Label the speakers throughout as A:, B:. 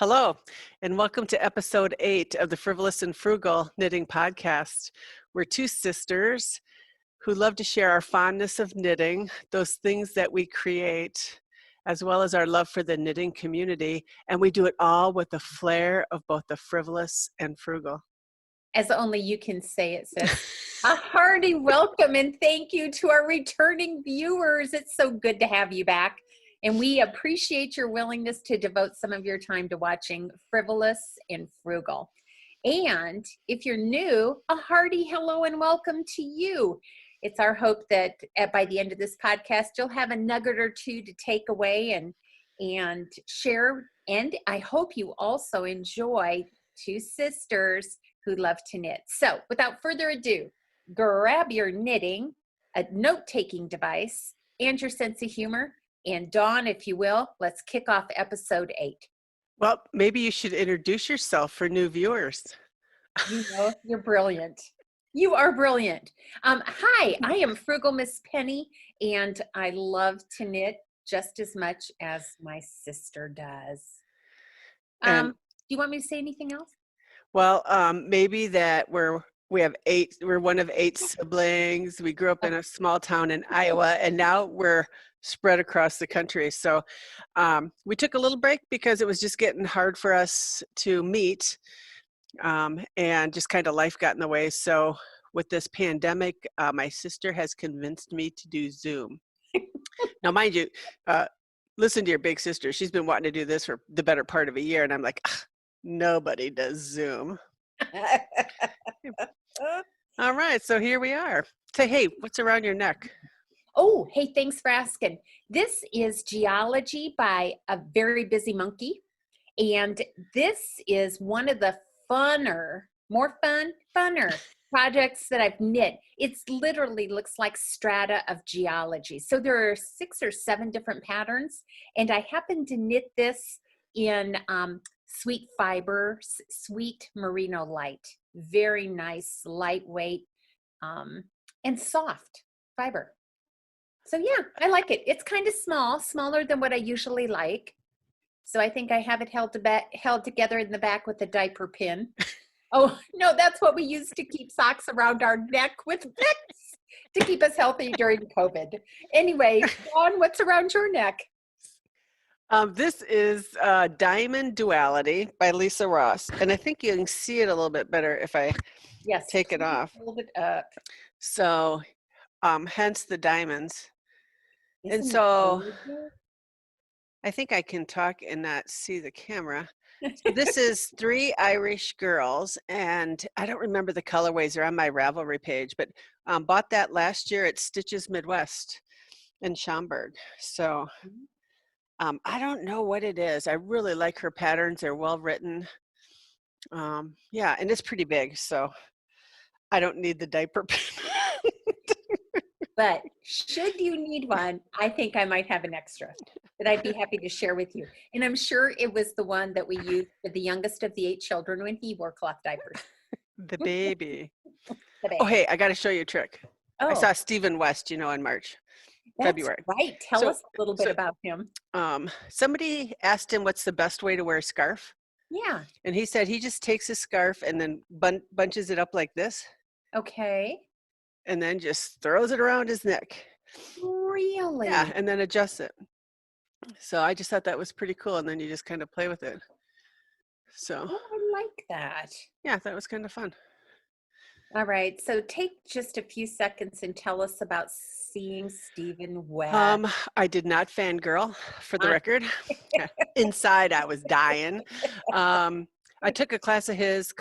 A: Hello, and welcome to episode 8 of the Frivolous and Frugal Knitting Podcast. We're two sisters who love to share our fondness of knitting, those things that we create, as well as our love for the knitting community, and we do it all with the flair of both the frivolous and frugal.
B: As only you can say it, sis. A hearty welcome and thank you to our returning viewers. It's so good to have you back. And we appreciate your willingness to devote some of your time to watching Frivolous and Frugal. And if you're new, a hearty hello and welcome to you. It's our hope that by the end of this podcast, you'll have a nugget or two to take away and share. And I hope you also enjoy two sisters who love to knit. So without further ado, grab your knitting, a note-taking device, and your sense of humor. And Dawn, if you will, let's kick off episode 8.
A: Well, maybe you should introduce yourself for new viewers.
B: You know, you're brilliant. You are brilliant. Hi, I am Frugal Miss Penny, and I love to knit just as much as my sister does. Do you want me to say anything else?
A: Well, maybe that we're one of 8 siblings. We grew up in a small town in Iowa, and now we're spread across the country. So we took a little break because it was just getting hard for us to meet, and just kind of life got in the way. So with this pandemic, my sister has convinced me to do Zoom. Now, mind you, listen to your big sister. She's been wanting to do this for the better part of a year, and I'm like, nobody does Zoom. All right, so here we are. Say, hey, what's around your neck?
B: Oh, hey, thanks for asking. This is Geology by a very busy monkey. And this is one of the funner projects that I've knit. It's literally looks like strata of geology. So there are 6 or 7 different patterns. And I happen to knit this in sweet fiber, sweet merino light. Very nice, lightweight, and soft fiber. So yeah, I like it. It's kind of small, smaller than what I usually like. So I think I have it held together in the back with a diaper pin. Oh, no, that's what we use to keep socks around our neck with Vicks to keep us healthy during COVID. Anyway, Dawn, what's around your neck?
A: This is Diamond Duality by Lisa Ross. And I think you can see it a little bit better if I take it off.
B: Hold it up.
A: So hence the diamonds.
B: Isn't
A: and so
B: it
A: I think I can talk and not see the camera. So this is 3 Irish girls, and I don't remember the colorways. They're on my Ravelry page, but bought that last year at Stitches Midwest in Schaumburg. So I don't know what it is. I really like her patterns. They're well written. Yeah, and it's pretty big, so I don't need the diaper pin.
B: But should you need one, I think I might have an extra that I'd be happy to share with you. And I'm sure it was the one that we used for the youngest of the 8 children when he wore cloth diapers.
A: The baby.
B: The baby.
A: Oh, hey, I got to show you a trick.
B: Oh.
A: I saw Stephen West, in February.
B: Right. Tell us a little bit about him.
A: Somebody asked him what's the best way to wear a scarf.
B: Yeah.
A: And he said he just takes his scarf and then bunches it up like this.
B: Okay.
A: And then just throws it around his neck.
B: Really?
A: Yeah, and then adjusts it. So I just thought that was pretty cool. And then you just kind of play with it. So
B: I like that.
A: Yeah, that was kind of fun.
B: All right. So take just a few seconds and tell us about seeing Stephen West.
A: I did not fangirl, for the record. Inside, I was dying. I took a class of his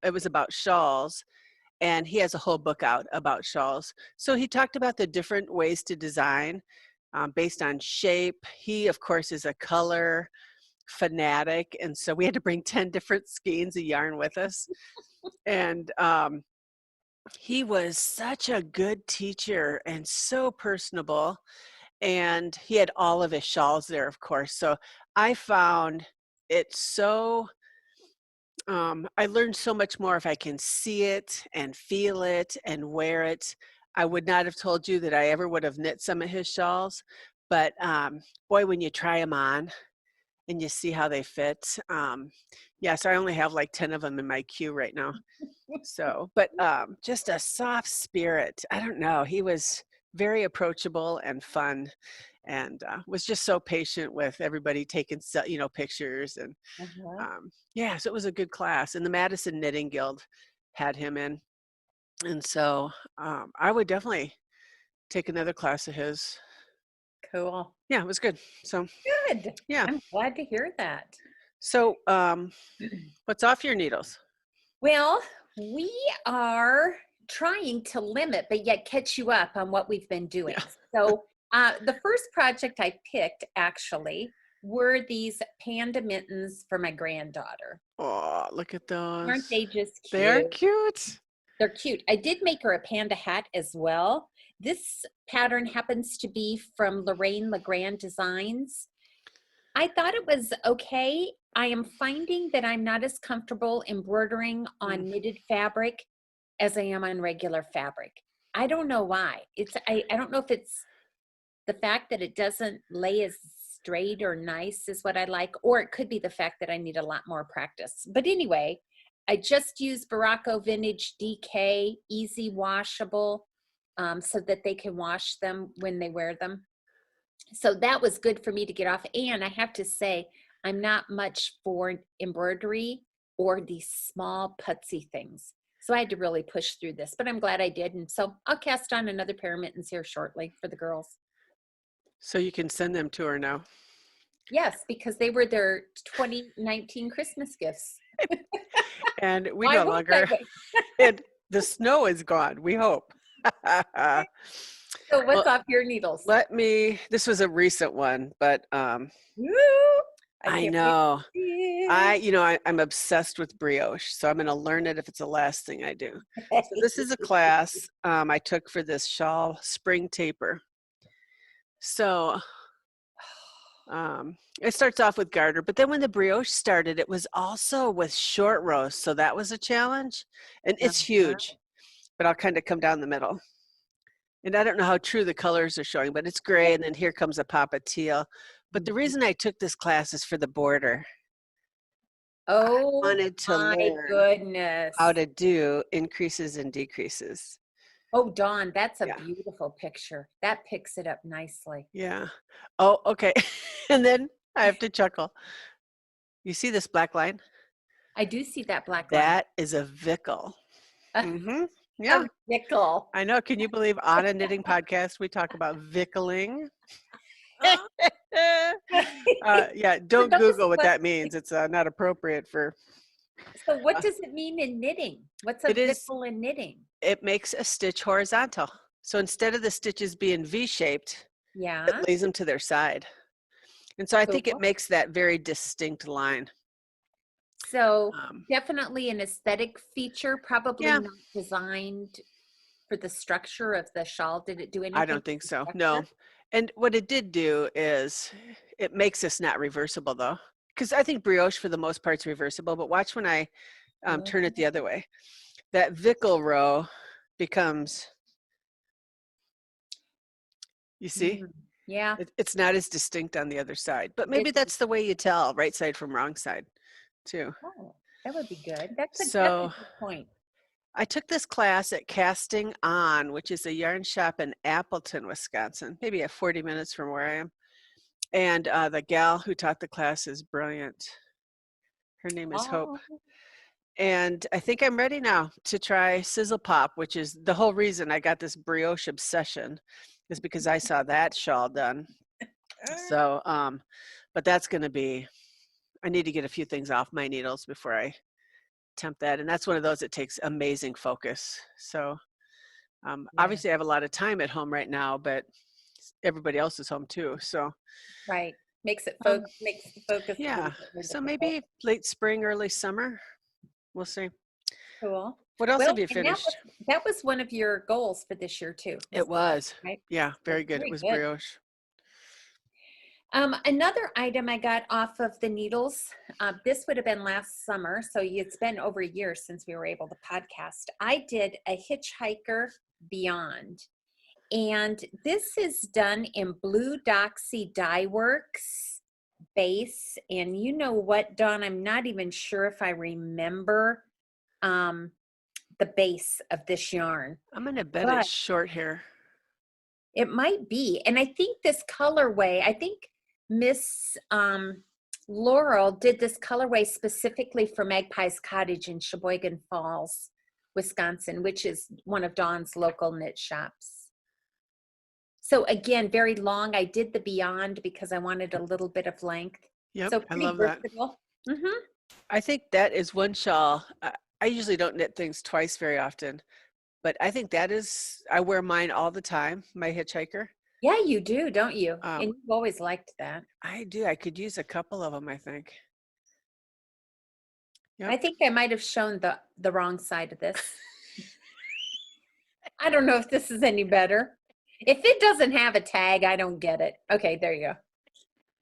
A: it was about shawls. And he has a whole book out about shawls. So he talked about the different ways to design based on shape. He, of course, is a color fanatic. And so we had to bring 10 different skeins of yarn with us. And he was such a good teacher and so personable. And he had all of his shawls there, of course. So I found it so... I learned so much more if I can see it and feel it and wear it. I would not have told you that I ever would have knit some of his shawls, but boy, when you try them on, and you see how they fit. Yeah, so I only have like 10 of them in my queue right now. So, but just a soft spirit. I don't know. He was very approachable and fun, and was just so patient with everybody taking, pictures. And
B: Uh-huh.
A: yeah, so it was a good class. And the Madison Knitting Guild had him in. And so I would definitely take another class of his.
B: Cool.
A: Yeah, it was good. So,
B: Good.
A: yeah.
B: I'm glad to hear that.
A: So, what's off your needles?
B: Well, we are trying to limit, but yet catch you up on what we've been doing.
A: Yeah.
B: So, the first project I picked actually were these panda mittens for my granddaughter.
A: Oh, look at those.
B: Aren't they just
A: They're
B: cute?
A: cute.
B: They're cute. I did make her a panda hat as well. This pattern happens to be from Lorraine Legrand Designs. I thought it was okay. I am finding that I'm not as comfortable embroidering on knitted fabric as I am on regular fabric. I don't know why. I don't know if it's the fact that it doesn't lay as straight or nice is what I like, or it could be the fact that I need a lot more practice. But anyway, I just use Baracco Vintage DK, easy washable, so that they can wash them when they wear them. So that was good for me to get off. And I have to say, I'm not much for embroidery or these small putsy things. So I had to really push through this, but I'm glad I did. And so I'll cast on another pair of mittens here shortly for the girls.
A: So you can send them to her now.
B: Yes, because they were their 2019 Christmas gifts.
A: And we no longer, and the snow is gone, we hope.
B: So what's off your needles?
A: This was a recent one, but
B: Woo!
A: I know. I'm obsessed with brioche, so I'm going to learn it if it's the last thing I do. So this is a class I took for this Shawl spring taper. So it starts off with garter, but then when the brioche started, it was also with short rows. So that was a challenge, and it's huge, but I'll kind of come down the middle. And I don't know how true the colors are showing, but it's gray, and then here comes a pop of teal. But the reason I took this class is for the border.
B: Oh,
A: I wanted to
B: my
A: learn
B: goodness.
A: how to do increases and decreases.
B: Oh, Dawn, that's a
A: Yeah.
B: beautiful picture. That picks it up nicely.
A: Yeah. Oh, okay. And then I have to chuckle. You see this black line?
B: I do see that black line.
A: That is a Vickle. Mm-hmm. Yeah.
B: A nickel.
A: I know. Can you believe on a knitting podcast we talk about vickling? Yeah, don't Google what that means. It's not appropriate for.
B: So what does it mean in knitting? What's a vickle in knitting?
A: It makes a stitch horizontal. So instead of the stitches being V-shaped, it lays them to their side. And so I think it makes that very distinct line.
B: So definitely an aesthetic feature, probably not designed for the structure of the shawl. Did it do anything?
A: I don't think so. No. And what it did do is it makes this not reversible though. Because I think brioche for the most part is reversible, but watch when I turn it the other way. That Vickle row becomes, you see?
B: Yeah.
A: It's not as distinct on the other side, but maybe that's the way you tell right side from wrong side too.
B: Oh, that would be good. That's a good point.
A: I took this class at Casting On, which is a yarn shop in Appleton, Wisconsin, maybe at 40 minutes from where I am. And the gal who taught the class is brilliant. Her name is Hope. And I think I'm ready now to try Sizzle Pop, which is the whole reason I got this brioche obsession is because I saw that shawl done. So, but that's going to be, I need to get a few things off my needles before I attempt that. And that's one of those that takes amazing focus. So obviously I have a lot of time at home right now, but everybody else is home too. So
B: makes it makes the focus.
A: Yeah. So maybe late spring, early summer. We'll see.
B: Cool.
A: What else have you finished?
B: That was one of your goals for this year too.
A: It was.
B: Right?
A: Yeah, very good. It was brioche.
B: Another item I got off of the needles, this would have been last summer, so it's been over a year since we were able to podcast. I did a Hitchhiker Beyond, and this is done in Blue Doxy Dye Works. base. And you know what, Dawn, I'm not even sure if I remember the base of this yarn.
A: I'm going to bet
B: But
A: it's short hair.
B: it might be. And I think this colorway, I think Miss Laurel did this colorway specifically for Magpie's Cottage in Sheboygan Falls, Wisconsin, which is one of Dawn's local knit shops. So again, very long. I did the beyond because I wanted a little bit of length.
A: Yep,
B: So
A: I
B: pretty
A: love that.
B: versatile.
A: I think that is one shawl. I usually don't knit things twice very often, but I think that is, I wear mine all the time, my Hitchhiker.
B: Yeah, you do, don't you? And
A: Um,
B: you've always liked that.
A: I do. I could use a couple of them, I think.
B: I
A: Yep.
B: think I might have shown the wrong side of this. I don't know if this is any better. If it doesn't have a tag, I don't get it. Okay, there you go.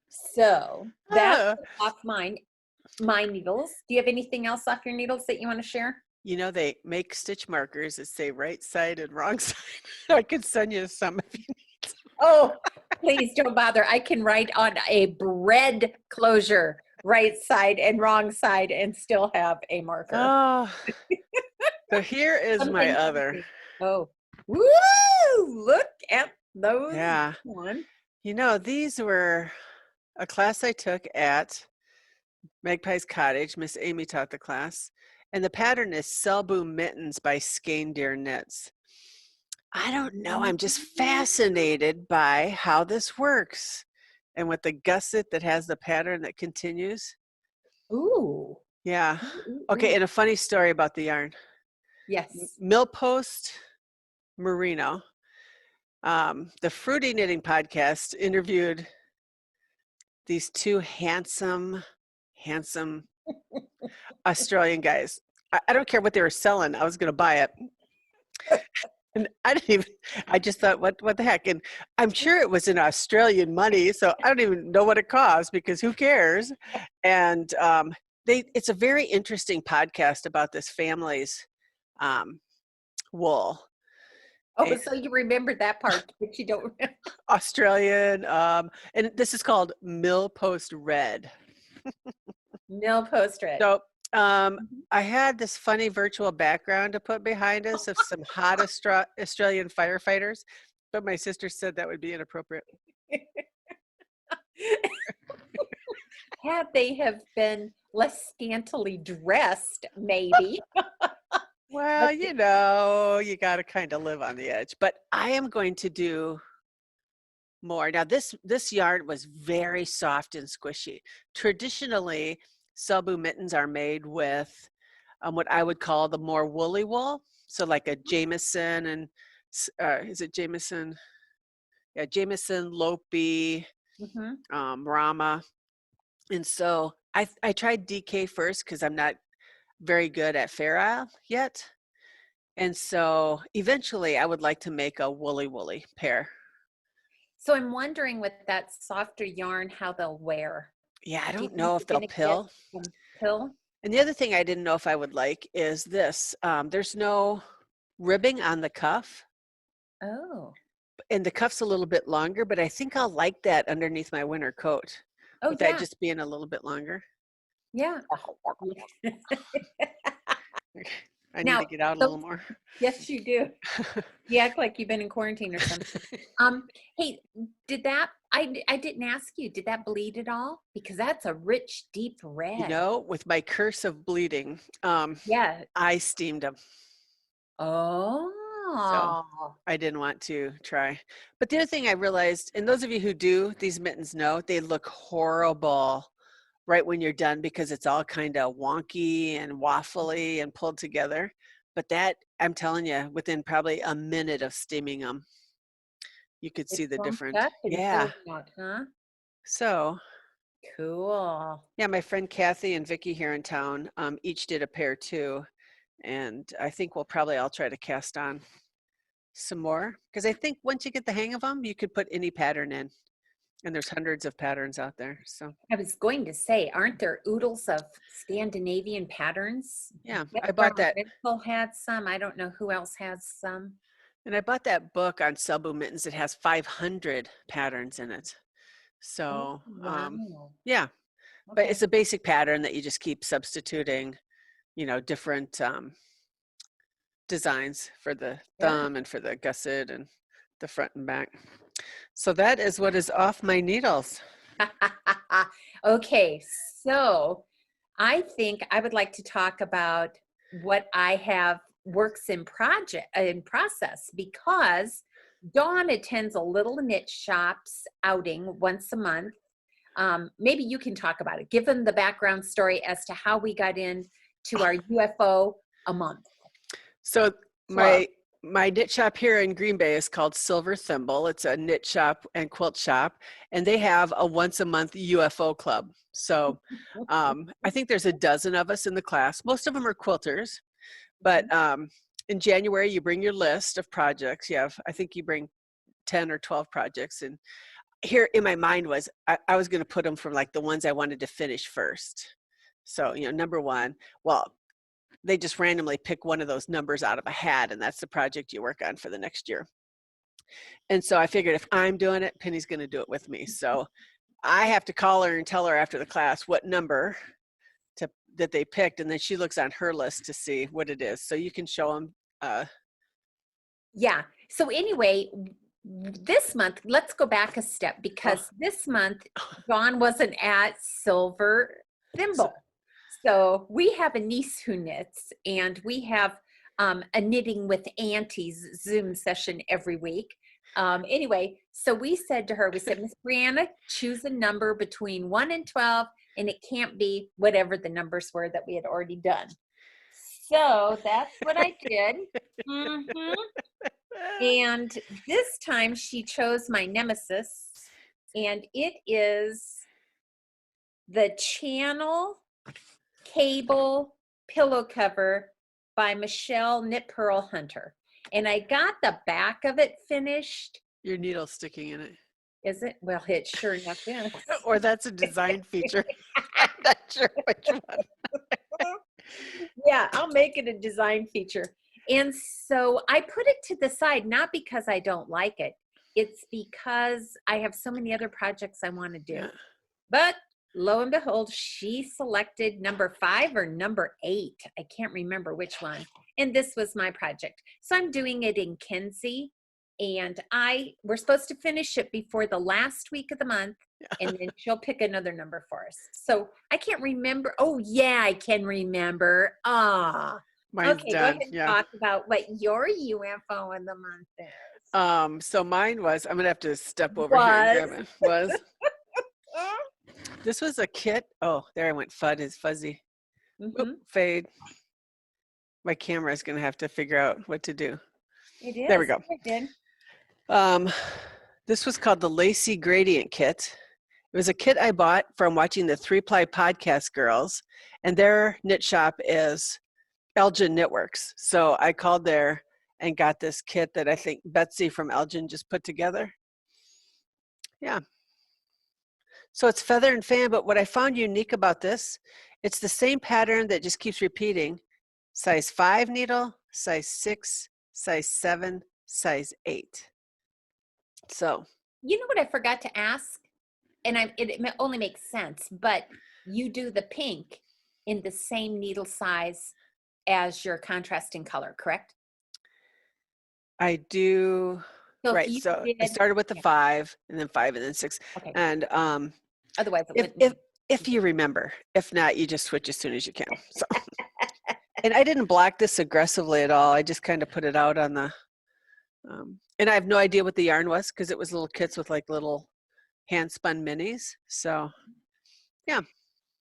B: So that's off my needles. Do you have anything else off your needles that you want to share?
A: You know, they make stitch markers that say right side and wrong side. I could send you some if you need some.
B: Oh, please don't bother. I can write on a bread closure, right side and wrong side, and still have a marker.
A: Oh, so here is my other.
B: Oh, woo! Look at those.
A: Yeah.
B: One.
A: You know, these were a class I took at Magpie's Cottage. Miss Amy taught the class. And the pattern is Selbu Mittens by Skeindeer Knits. I don't know. I'm just fascinated by how this works. And with the gusset that has the pattern that continues.
B: Ooh.
A: Yeah.
B: Ooh,
A: Okay,
B: ooh.
A: and a funny story about the yarn.
B: Yes.
A: Millpost Merino. The Fruity Knitting Podcast interviewed these two handsome Australian guys. I don't care what they were selling. I was going to buy it. And I just thought, what the heck? And I'm sure it was in Australian money, so I don't even know what it cost because who cares? And it's a very interesting podcast about this family's wool.
B: Oh, so you remembered that part, but you don't remember.
A: Australian, and this is called Millpost Red.
B: Millpost Red.
A: So I had this funny virtual background to put behind us of some hot Australian firefighters, but my sister said that would be inappropriate.
B: Had they have been less scantily dressed, maybe.
A: Well, you know, you got to kind of live on the edge. But I am going to do more. Now, this yarn was very soft and squishy. Traditionally, Selbu mittens are made with what I would call the more woolly wool. So like a Jameson and, is it Jameson? Yeah, Jameson, Lopi, Rama. And so I tried DK first because I'm not very good at Fair Isle yet. And so eventually I would like to make a woolly pair.
B: So I'm wondering with that softer yarn, how they'll wear.
A: Yeah, I don't know if they'll pill.
B: Pill?
A: And the other thing I didn't know if I would like is this. There's no ribbing on the cuff.
B: Oh.
A: And the cuff's a little bit longer, but I think I'll like that underneath my winter coat.
B: Oh,
A: with
B: yeah.
A: that just being a little bit longer.
B: Yeah.
A: I need to get out a little more.
B: Yes, you do. You act like you've been in quarantine or something. Hey, I didn't ask you, did that bleed at all? Because that's a rich, deep red.
A: You know, with my curse of bleeding,
B: yeah,
A: I steamed them.
B: Oh.
A: So I didn't want to try. But the other thing I realized, and those of you who do these mittens know, they look horrible right when you're done because it's all kind of wonky and waffly and pulled together. But that, I'm telling you, within probably a minute of steaming them, you could see the difference. Yeah.
B: Out, huh?
A: So
B: cool.
A: Yeah, my friend Kathy and Vicky here in town each did a pair too. And I think I'll try to cast on some more because I think once you get the hang of them, you could put any pattern in. And there's hundreds of patterns out there. So
B: I was going to say, aren't there oodles of Scandinavian patterns?
A: Yeah, I bought that.
B: Rachel had some. I don't know who else has some.
A: And I bought that book on Selbu mittens. It has 500 patterns in it.
B: Oh,
A: So,
B: wow.
A: yeah, but
B: Okay.
A: it's a basic pattern that you just keep substituting, different designs for the
B: Sure.
A: thumb and for the gusset and the front and back. So that is what is off my needles.
B: Okay, so I think I would like to talk about what I have works in process, because Dawn attends a little knit shops outing once a month. Maybe you can talk about it. Give them the background story as to how we got in to our UFO a month
A: So
B: club.
A: my knit shop here in Green Bay is called Silver Thimble. It's a knit shop and quilt shop, and they have a once a month UFO club. So I think there's a dozen of us in the class. Most of them are quilters, but in January you bring your list of projects. I think you bring 10 or 12 projects, and here in my mind was I was going to put them from like the ones I wanted to finish first. So number one, well, they just randomly pick one of those numbers out of a hat, and that's the project you work on for the next year. And so I figured if I'm doing it, Penny's going to do it with me. So I have to call her and tell her after the class what number that they picked, and then she looks on her list to see what it is. So you can show them.
B: Yeah. So anyway, this month, let's go back a step, because this month Dawn wasn't at Silver Thimble. So we have a niece who knits, and we have a Knitting with Aunties Zoom session every week. Anyway, so we said to her, we said, Miss Brianna, choose a number between 1 and 12, and it can't be whatever the numbers were that we had already done. So that's what I did. And this time she chose my nemesis, and it is the Channel Cable Pillow Cover by Michelle Knit Pearl Hunter. And I got the back of it finished.
A: Your needle sticking in it.
B: Is it? Well, it sure enough is.
A: Or that's a design feature. I'm not sure which one.
B: Yeah, I'll make it a design feature. And so I put it to the side, not because I don't like it. It's because I have so many other projects I want to do.
A: Yeah.
B: But lo and behold, she selected number 5 or number 8. I can't remember which one. And this was my project. So I'm doing it in Kenzie. And we're supposed to finish it before the last week of the month. And then she'll pick another number for us. So I can't remember. Oh, yeah, I can remember.
A: Mine's
B: Okay,
A: done.
B: go ahead and talk about what your UFO of the month is.
A: So mine was, I'm gonna have to step over here and grab it. Was this was a kit? Oh, there I went. FUD is fuzzy. Oop, fade. My camera is gonna have to figure out what to do.
B: It is.
A: There we go.
B: It did.
A: This was called the Lacy Gradient Kit. It was a kit I bought from watching the 3-Ply Podcast Girls, and their knit shop is Elgin Knitworks. So I called there and got this kit that I think Betsy from Elgin just put together. Yeah. So it's feather and fan, but what I found unique about this, it's the same pattern that just keeps repeating. Size 5 needle, size 6, size 7, size 8. So.
B: You know what I forgot to ask? And it only makes sense, but you do the pink in the same needle size as your contrasting color, correct?
A: I do.
B: So
A: right. So I started with the 5 and then 5 and then 6.
B: Okay.
A: And
B: otherwise,
A: if you remember, if not, you just switch as soon as you can. So. And I didn't block this aggressively at all. I just kind of put it out on the, and I have no idea what the yarn was because it was little kits with like little hand spun minis. So, yeah.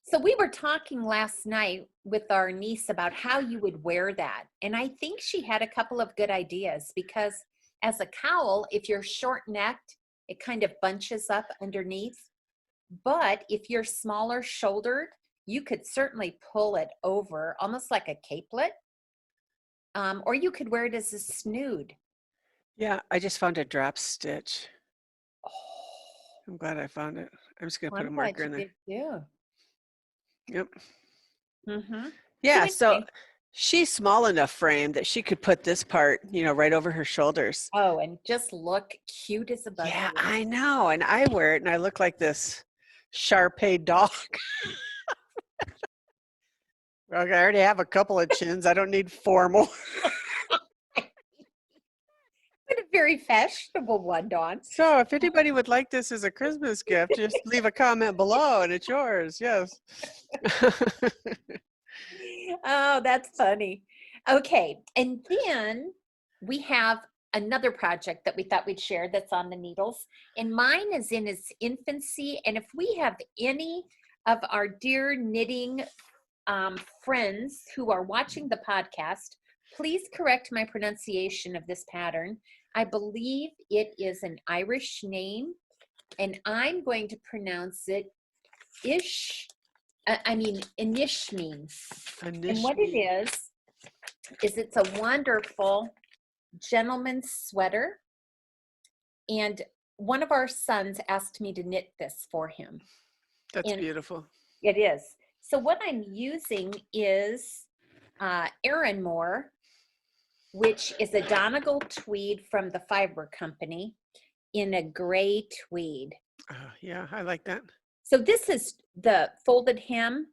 B: So we were talking last night with our niece about how you would wear that. And I think she had a couple of good ideas, because as a cowl, if you're short necked, it kind of bunches up underneath. But if you're smaller shouldered, you could certainly pull it over almost like a capelet. Or you could wear it as a snood.
A: Yeah, I just found a drop stitch. Oh, I'm glad I found it. I'm just going to put a marker in there.
B: Yeah.
A: Yep.
B: Mm-hmm.
A: Yeah, so She's small enough frame that she could put this part, right over her shoulders.
B: Oh, and just look cute as a button.
A: Yeah, I know. And I wear it and I look like this Shar-Pei dog. I already have a couple of chins. I don't need 4 more.
B: But a very fashionable one, Dawn.
A: So if anybody would like this as a Christmas gift, just leave a comment below and it's yours. Yes.
B: Oh, that's funny. Okay, and then we have another project that we thought we'd share that's on the needles, and mine is in its infancy. And if we have any of our dear knitting friends who are watching the podcast, please correct my pronunciation of this pattern. I believe it is an Irish name, and I'm going to pronounce it Inishmeane. And what it is it's a wonderful gentleman's sweater. And one of our sons asked me to knit this for him.
A: That's beautiful.
B: It is. So what I'm using is Erinmore, which is a Donegal tweed from the Fiber Company in a gray tweed.
A: Yeah, I like that.
B: So this is the folded hem.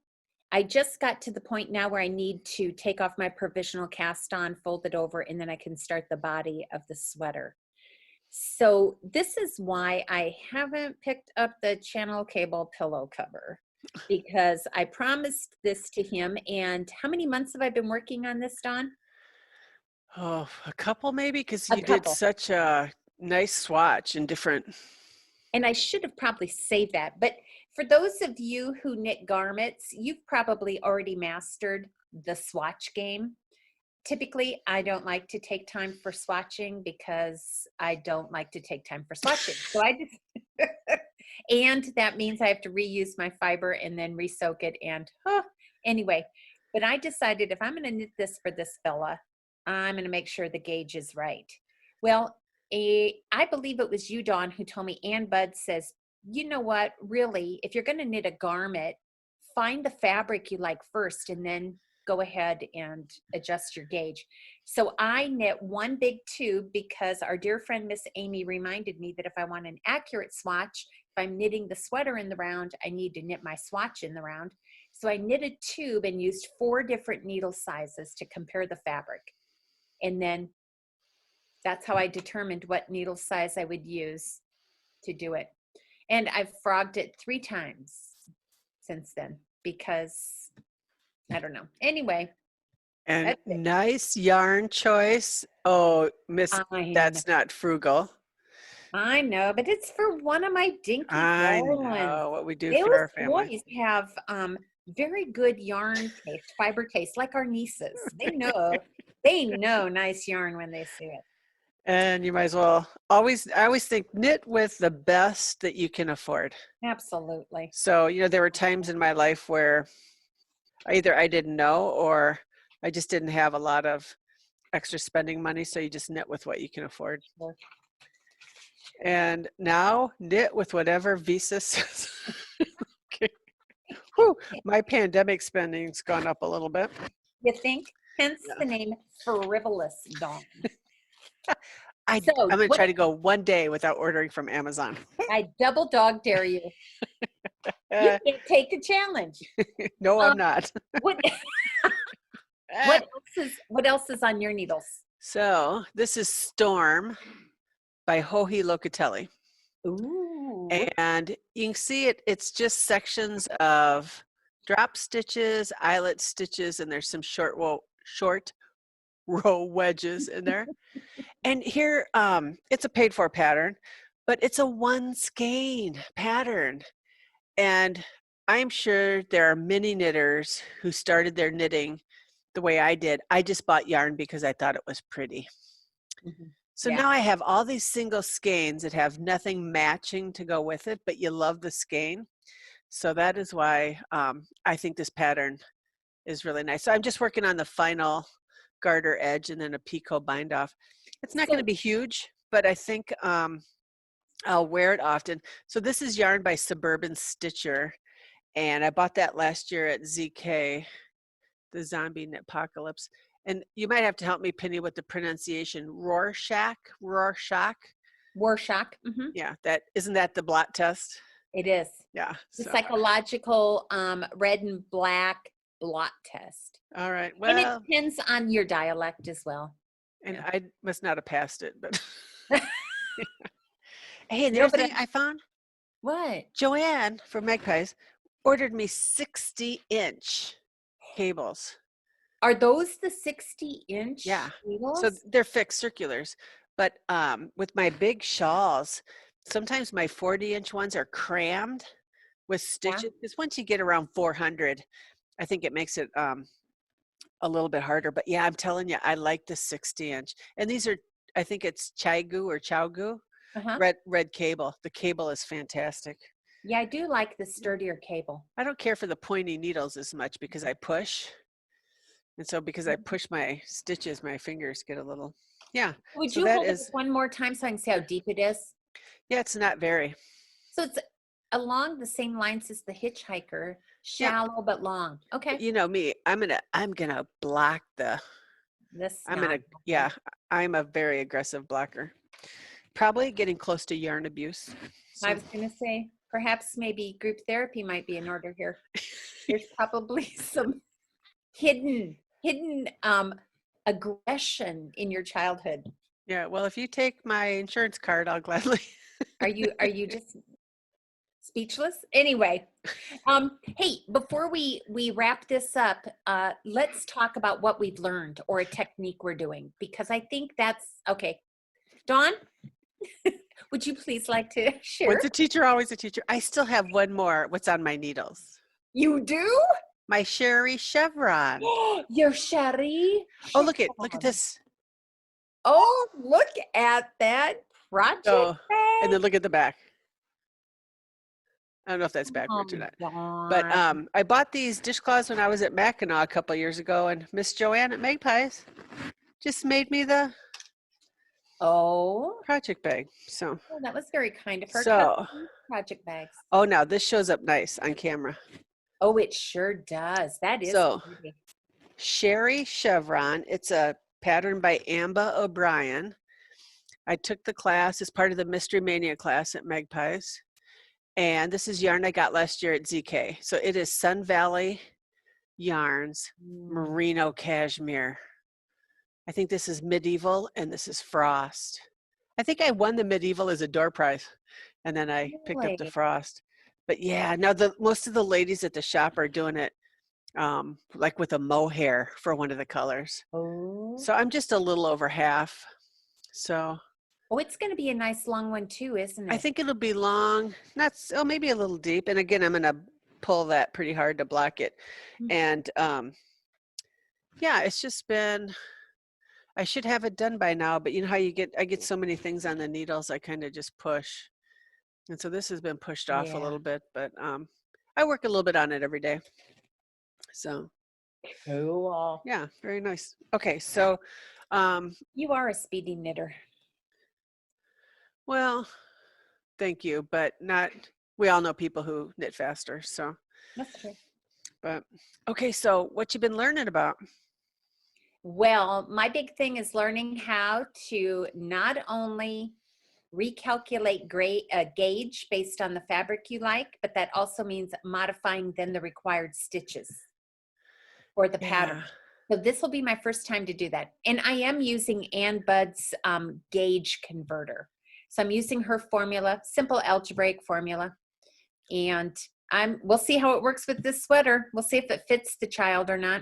B: I just got to the point now where I need to take off my provisional cast on, fold it over, and then I can start the body of the sweater. So this is why I haven't picked up the channel cable pillow cover, because I promised this to him. And how many months have I been working on this, Dawn?
A: Oh, a couple maybe, because you did such a nice swatch in different.
B: And I should have probably saved that. But for those of you who knit garments, you've probably already mastered the swatch game. Typically, I don't like to take time for swatching because I don't like to take time for swatching. So I just, and that means I have to reuse my fiber and then re-soak it. And anyway, but I decided if I'm going to knit this for this fella, I'm going to make sure the gauge is right. Well, I believe it was you, Dawn, who told me, Ann Bud says, you know what, really, if you're going to knit a garment, find the fabric you like first and then go ahead and adjust your gauge. So I knit one big tube because our dear friend Miss Amy reminded me that if I want an accurate swatch, if I'm knitting the sweater in the round, I need to knit my swatch in the round. So I knit a tube and used 4 different needle sizes to compare the fabric. And then that's how I determined what needle size I would use to do it. And I've frogged it 3 times since then because I don't know. Anyway.
A: And nice yarn choice. Oh, Miss, that's not frugal.
B: I know, but it's for one of my dinky darlings.
A: I know what we do for our family.
B: Boys have very good yarn taste, fiber taste, like our nieces. They know nice yarn when they see it.
A: And you might as well I always think knit with the best that you can afford.
B: Absolutely.
A: So, there were times in my life where either I didn't know or I just didn't have a lot of extra spending money. So you just knit with what you can afford. Sure. And now knit with whatever Visa says. Okay. Whew, my pandemic spending's gone up a little bit.
B: You think? Hence the name Frivolous Dawn.
A: I'm going to try to go one day without ordering from Amazon.
B: I double dog dare you. You can't take the challenge.
A: No, I'm not.
B: What else is on your needles?
A: So this is Storm by Locatelli.
B: Ooh.
A: And you can see it's just sections of drop stitches, eyelet stitches, and there's some short row wedges in there. And here, it's a paid for pattern, but it's a 1 skein pattern. And I'm sure there are many knitters who started their knitting the way I did. I just bought yarn because I thought it was pretty. Mm-hmm. So now I have all these single skeins that have nothing matching to go with it, but you love the skein. So that is why I think this pattern is really nice. So I'm just working on the final garter edge and then a picot bind off. It's not going to be huge, but I think I'll wear it often. So this is yarn by Suburban Stitcher, and I bought that last year at ZK. the zombie apocalypse. And you might have to help me, Penny, with the pronunciation. Rorschach.
B: Rorschach.
A: Yeah, that isn't that the blot test?
B: It is.
A: Yeah.
B: The
A: So.
B: psychological red and black blot test.
A: All right.
B: And it
A: Well,
B: depends on your dialect as well.
A: and
B: Yeah.
A: I must not have passed it, but hey, and
B: No,
A: there's
B: but
A: thing I found.
B: what?
A: Joanne from Magpies ordered me 60-inch cables.
B: Are those the 60-inch
A: Yeah.
B: cables?
A: So they're fixed circulars, but with my big shawls, sometimes my 40-inch ones are crammed with stitches. Because once you get around 400, I think it makes it a little bit harder. But yeah, I'm telling you, I like the 60-inch. And these are, I think it's Chaigu or Chowgu, red cable. The cable is fantastic.
B: Yeah, I do like the sturdier cable.
A: I don't care for the pointy needles as much because I push. And so because I push my stitches, my fingers get a little, yeah.
B: Would
A: So
B: you
A: that
B: hold
A: is,
B: it one more time so I can see how deep it is?
A: yeah, it's not very.
B: So it's along the same lines as the Hitchhiker, shallow but long. Okay.
A: But you know me, I'm gonna block the,
B: This
A: yeah, I'm a very aggressive blocker. Probably getting close to yarn abuse. So.
B: I was gonna say, perhaps maybe group therapy might be in order here. There's probably some hidden aggression in your childhood.
A: Yeah, well, if you take my insurance card, I'll gladly.
B: Are you just speechless? Anyway, hey, before we wrap this up, let's talk about what we've learned or a technique we're doing, because I think that's okay. Dawn, would you please like to share?
A: Once a teacher, always a teacher. I still have one more. What's on my needles?
B: You do?
A: My Cheri Chevron.
B: Your Cheri?
A: Oh, look at this.
B: Oh, look at that project bag.
A: And then look at the back. I don't know if that's backwards or not.
B: Dawn.
A: But I bought these dishcloths when I was at Mackinac a couple of years ago, and Miss Joanne at Magpies just made me the project bag. So
B: that was very kind of her.
A: So
B: project bags.
A: Oh, now this shows up nice on camera.
B: Oh, it sure does. That is
A: so
B: pretty.
A: Cheri Chevron. It's a pattern by Ambah O'Brien. I took the class as part of the Mystery Mania class at Magpies. And this is yarn I got last year at ZK. So it is Sun Valley Yarns, Merino Cashmere. I think this is Medieval and this is Frost. I think I won the Medieval as a door prize. And then I picked up the Frost. But yeah, now most of the ladies at the shop are doing it like with a mohair for one of the colors. So I'm just a little over half. So
B: it's going to be a nice long one too, isn't it?
A: I think it'll be long, maybe a little deep. And again, I'm going to pull that pretty hard to block it. And yeah, it's just been, I should have it done by now, but you know how I get so many things on the needles, I kind of just push. And so this has been pushed off a little bit, but I work a little bit on it every day. So
B: cool.
A: Yeah, very nice. Okay, so
B: you are a speedy knitter.
A: Well, thank you, but we all know people who knit faster, so.
B: That's true.
A: But okay, so what you been learning about?
B: Well, my big thing is learning how to not only recalculate gauge based on the fabric you like, but that also means modifying then the required stitches for the pattern. So this will be my first time to do that. And I am using Ann Budd's gauge converter. So I'm using her formula, simple algebraic formula. And we'll see how it works with this sweater. We'll see if it fits the child or not.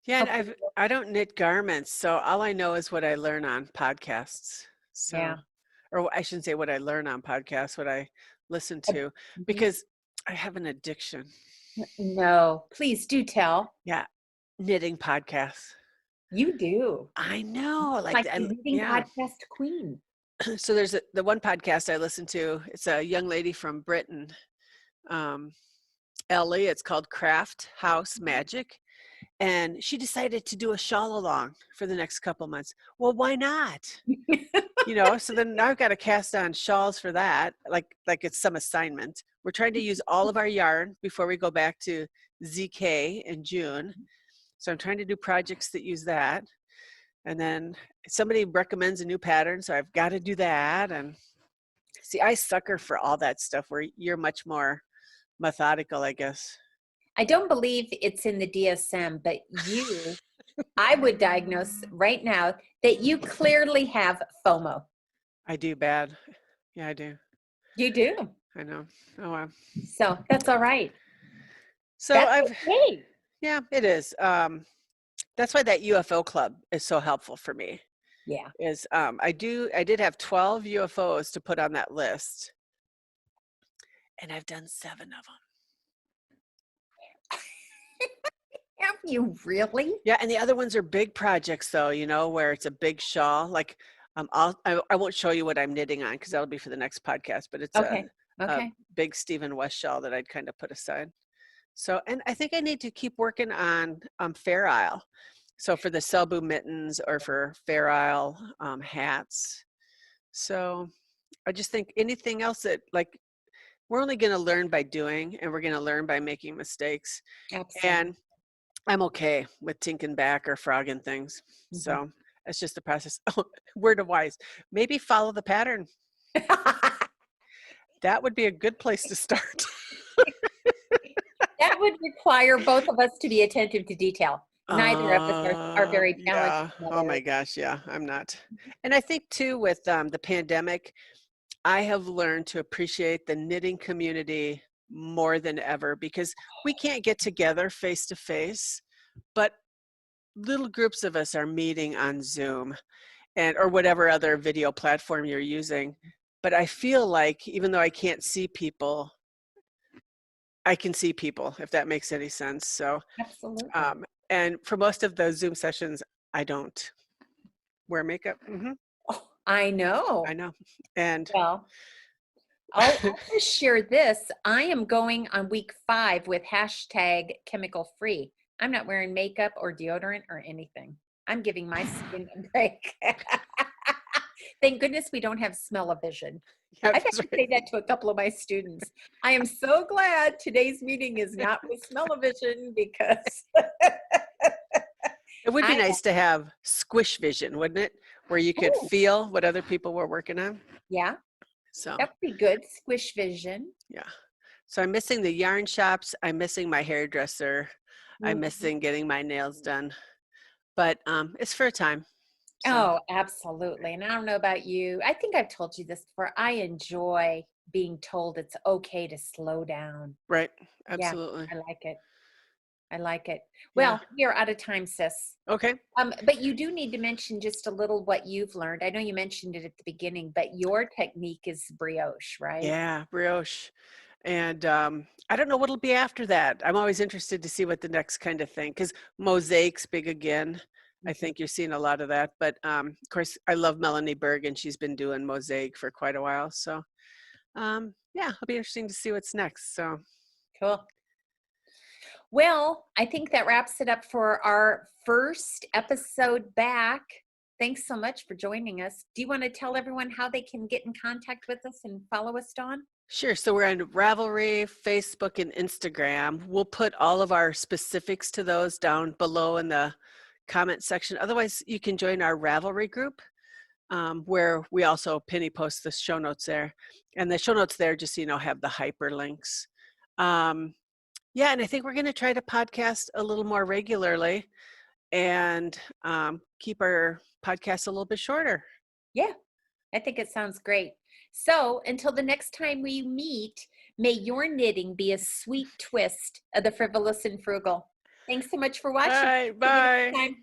A: Yeah, and I don't knit garments, so all I know is what I learn on podcasts. So. Yeah. Or I shouldn't say what I learn on podcasts, what I listen to, because I have an addiction.
B: No, please do tell.
A: Yeah, knitting podcasts.
B: You do.
A: I know.
B: Like the knitting podcast queen.
A: So there's the one podcast I listen to. It's a young lady from Britain, Ellie. It's called Craft House Magic. And she decided to do a shawl along for the next couple months. Well, why not? So then now I've got to cast on shawls for that, like it's some assignment. We're trying to use all of our yarn before we go back to ZK in June. So I'm trying to do projects that use that. And then somebody recommends a new pattern, so I've got to do that. And see, I sucker for all that stuff where you're much more methodical, I guess.
B: I don't believe it's in the DSM, but I would diagnose right now that you clearly have FOMO.
A: I do bad. Yeah, I do.
B: You do.
A: I know. Oh, wow.
B: So that's all right.
A: So
B: Okay.
A: Yeah, it is. That's why that UFO club is so helpful for me.
B: Yeah.
A: Is I did have 12 UFOs to put on that list, and I've done 7 of them.
B: Have you really?
A: Yeah, and the other ones are big projects, though. Where it's a big shawl. Like, I won't show you what I'm knitting on because that'll be for the next podcast. But it's
B: Okay.
A: a big Stephen West shawl that I'd kind of put aside. So, and I think I need to keep working on Fair Isle. So for the Selbu mittens or for Fair Isle hats. So I just think anything else that, like, we're only going to learn by doing, and we're going to learn by making mistakes.
B: Absolutely.
A: And I'm okay with tinking back or frogging things.
B: Mm-hmm.
A: So it's just a process. Oh, word of wise, maybe follow the pattern. That would be a good place to start.
B: That would require both of us to be attentive to detail. Neither of us are very talented.
A: Yeah. Oh my gosh, yeah, I'm not. And I think too with the pandemic, I have learned to appreciate the knitting community more than ever because we can't get together face to face, but little groups of us are meeting on Zoom or whatever other video platform you're using. But I feel like even though I can't see people, I can see people, if that makes any sense. So
B: Absolutely.
A: And for most of the Zoom sessions, I don't wear makeup. Mm-hmm.
B: Oh, I know.
A: And
B: well, I'll just share this. I am going on week 5 with #chemical free. I'm not wearing makeup or deodorant or anything. I'm giving my skin a break. Thank goodness we don't have smell-o-vision.
A: Yeah,
B: I've had to say that to a couple of my students. I am so glad today's meeting is not with smell-o-vision because
A: it would be nice to have squish vision, wouldn't it? Where you could feel what other people were working on.
B: Yeah.
A: So
B: that'd be good. Squish vision.
A: Yeah. So I'm missing the yarn shops. I'm missing my hairdresser. I'm missing getting my nails done. But it's for a time.
B: So. Oh, absolutely. And I don't know about you. I think I've told you this before. I enjoy being told it's okay to slow down.
A: Right. Absolutely.
B: Yeah, I like it. I like it. Well, we are out of time, sis.
A: Okay.
B: But you do need to mention just a little what you've learned. I know you mentioned it at the beginning, but your technique is brioche, right?
A: Yeah, brioche. And I don't know what'll be after that. I'm always interested to see what the next kind of thing, because mosaic's big again. I think you're seeing a lot of that. But of course, I love Melanie Berg, and she's been doing mosaic for quite a while. So yeah, it'll be interesting to see what's next. So
B: cool. Well, I think that wraps it up for our first episode back. Thanks so much for joining us. Do you want to tell everyone how they can get in contact with us and follow us, Dawn?
A: Sure. So we're on Ravelry, Facebook, and Instagram. We'll put all of our specifics to those down below in the comment section. Otherwise, you can join our Ravelry group, where we also Penny posts the show notes there. And the show notes there just, have the hyperlinks. Yeah, and I think we're going to try to podcast a little more regularly and keep our podcast a little bit shorter.
B: Yeah, I think it sounds great. So until the next time we meet, may your knitting be a sweet twist of the frivolous and frugal. Thanks so much for watching.
A: All right, bye.